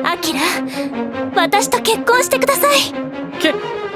アキラ、私と結婚してください。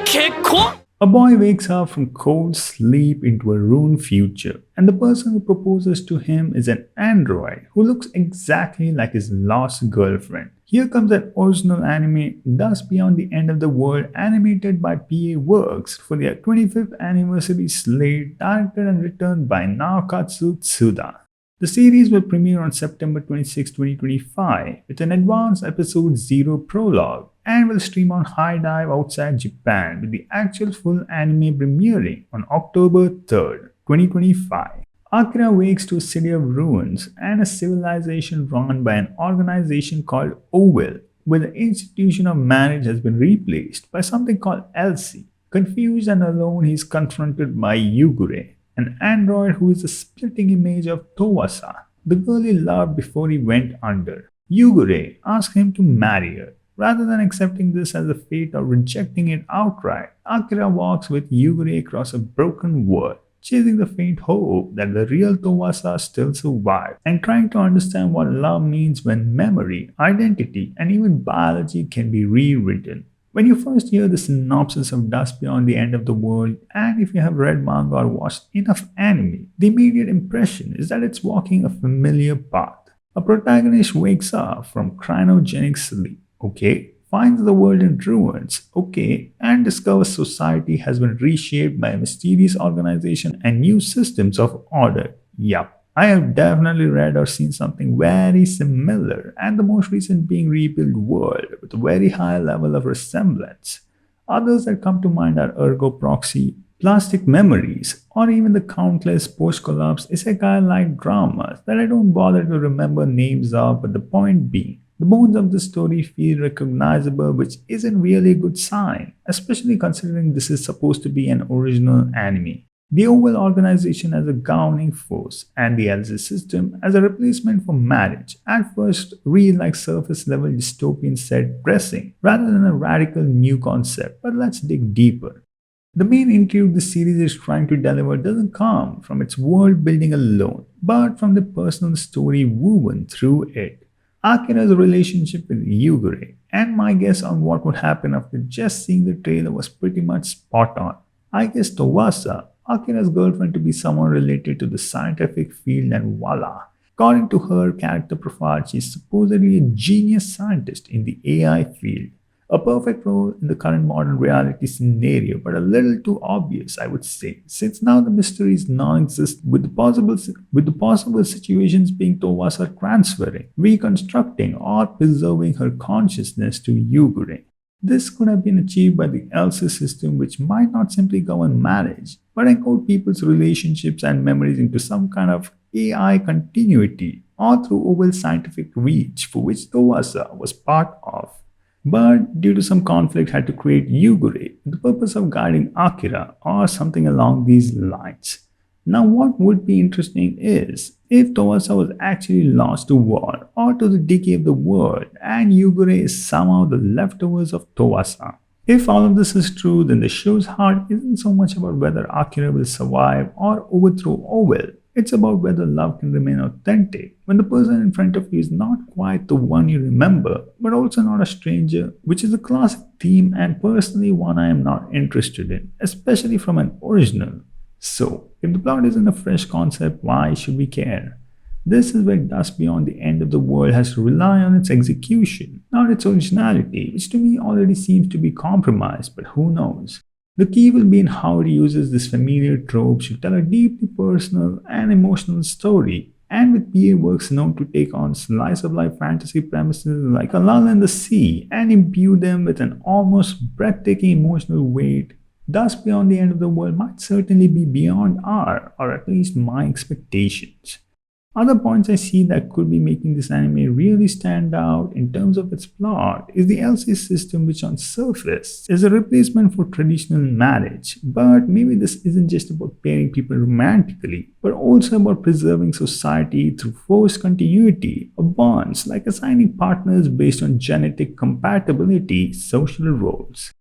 結婚? A boy wakes up from cold sleep into a ruined future, and the person who proposes to him is an android who looks exactly like his lost girlfriend. Here comes an original anime, Dusk Beyond the End of the World, animated by PA Works for their 25th anniversary slate, directed and written by Naokatsu Tsuda. The series will premiere on September 26, 2025, with an advanced episode 0 prologue, and will stream on High Dive outside Japan, with the actual full anime premiering on October 3rd, 2025. Akira wakes to a city of ruins and a civilization run by an organization called Oval, where the institution of marriage has been replaced by something called Elsie. Confused and alone, he is confronted by Yugure, an android who is a splitting image of Towasa, the girl he loved before he went under. Yugure asks him to marry her. Rather than accepting this as a fate or rejecting it outright, Akira walks with Yugure across a broken world, chasing the faint hope that the real Towasa still survives, and trying to understand what love means when memory, identity, and even biology can be rewritten. When you first hear the synopsis of Dusk Beyond the End of the World, and if you have read manga or watched enough anime, the immediate impression is that it's walking a familiar path. A protagonist wakes up from cryogenic sleep, okay, finds the world in ruins, okay, and discovers society has been reshaped by a mysterious organization and new systems of order. Yup. I have definitely read or seen something very similar, and the most recent being Rebuild World, with a very high level of resemblance. Others that come to mind are Ergo Proxy, Plastic Memories, or even the countless post-collapse isekai-like dramas that I don't bother to remember names of, but the point being, the bones of the story feel recognizable, which isn't really a good sign, especially considering this is supposed to be an original anime. The Oval organization as a governing force, and the LZ system as a replacement for marriage, at first read like surface level dystopian set dressing rather than a radical new concept, but let's dig deeper. The main intrigue the series is trying to deliver doesn't come from its world building alone, but from the personal story woven through it. Akira's relationship with Yugure, and my guess on what would happen after just seeing the trailer was pretty much spot on. I guess Towasa, Akira's girlfriend, to be someone related to the scientific field, and voila. According to her character profile, she is supposedly a genius scientist in the AI field. A perfect role in the current modern reality scenario, but a little too obvious, I would say, since now the mystery is non-existent, with the possible situations being Towasa transferring, reconstructing, or preserving her consciousness to Yugure. This could have been achieved by the ELSA system, which might not simply govern marriage, but encode people's relationships and memories into some kind of AI continuity, or through Oval scientific reach, for which Towasa was part of. But due to some conflict, had to create Yugure with the purpose of guiding Akira, or something along these lines. Now, what would be interesting is if Towasa was actually lost to war or to the decay of the world, and Yugure is somehow the leftovers of Towasa. If all of this is true, then the show's heart isn't so much about whether Akira will survive or overthrow Oval. It's about whether love can remain authentic when the person in front of you is not quite the one you remember, but also not a stranger, which is a classic theme and personally one I am not interested in, especially from an original. So, if the plot isn't a fresh concept, why should we care? This is where Dusk Beyond the End of the World has to rely on its execution, not its originality, which to me already seems to be compromised, but who knows? The key will be in how it uses this familiar tropes to tell a deeply personal and emotional story, and with PA Works known to take on slice-of-life fantasy premises like A Lull in the Sea and imbue them with an almost breathtaking emotional weight. Dusk Beyond the End of the World might certainly be beyond our, or at least my, expectations. Other points I see that could be making this anime really stand out in terms of its plot is the LC system, which on surface is a replacement for traditional marriage, but maybe this isn't just about pairing people romantically, but also about preserving society through forced continuity of bonds like assigning partners based on genetic compatibility, social roles.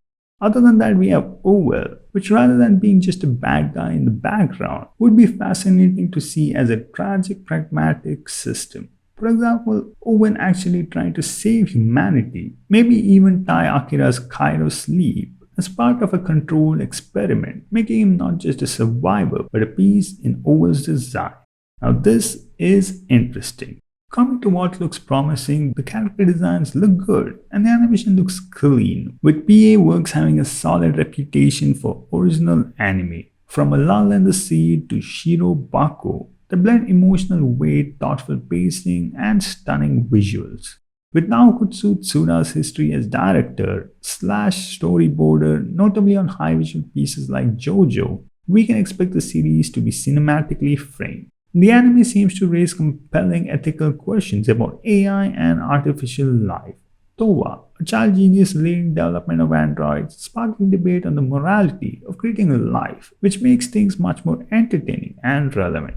Other than that, we have Oval, which rather than being just a bad guy in the background, would be fascinating to see as a tragic pragmatic system. For example, Owen actually trying to save humanity, maybe even tie Akira's Cairo sleep as part of a controlled experiment, making him not just a survivor but a piece in Owen's design. Now, this is interesting. Coming to what looks promising, the character designs look good and the animation looks clean, with PA Works having a solid reputation for original anime. From A Lull in the Sea to Shiro Bako, they blend emotional weight, thoughtful pacing, and stunning visuals. With Naokotsu Tsuda's history as director slash storyboarder, notably on high visual pieces like JoJo, we can expect the series to be cinematically framed. The anime seems to raise compelling ethical questions about AI and artificial life. Towa, a child genius leading development of androids, sparking debate on the morality of creating a life, which makes things much more entertaining and relevant.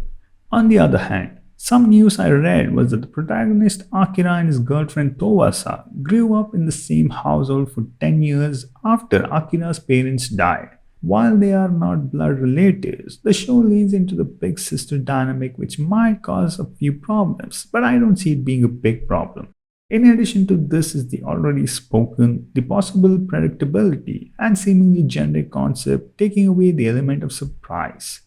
On the other hand, some news I read was that the protagonist Akira and his girlfriend Towasa grew up in the same household for 10 years after Akira's parents died. While they are not blood relatives, the show leans into the big sister dynamic, which might cause a few problems, but I don't see it being a big problem. In addition to this is the already spoken, the possible predictability and seemingly generic concept taking away the element of surprise.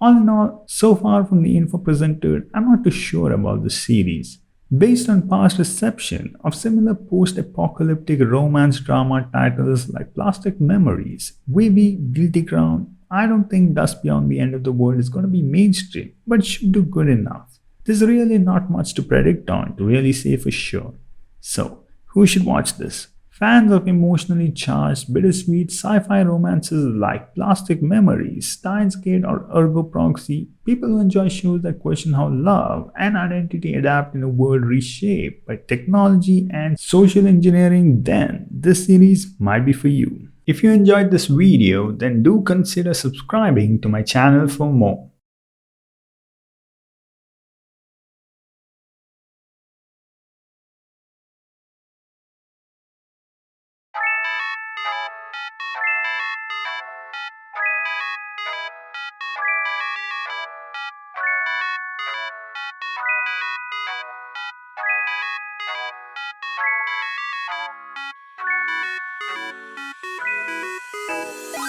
All in all, so far from the info presented, I'm not too sure about the series. Based on past reception of similar post-apocalyptic romance drama titles like Plastic Memories, Wavy, Guilty Crown, I don't think Dust Beyond the End of the World is going to be mainstream, but it should do good enough. There's really not much to predict on to really say for sure. So, who should watch this? Fans of emotionally charged, bittersweet sci-fi romances like Plastic Memories, Steins Gate, or Ergo Proxy, people who enjoy shows that question how love and identity adapt in a world reshaped by technology and social engineering, then this series might be for you. If you enjoyed this video, then do consider subscribing to my channel for more.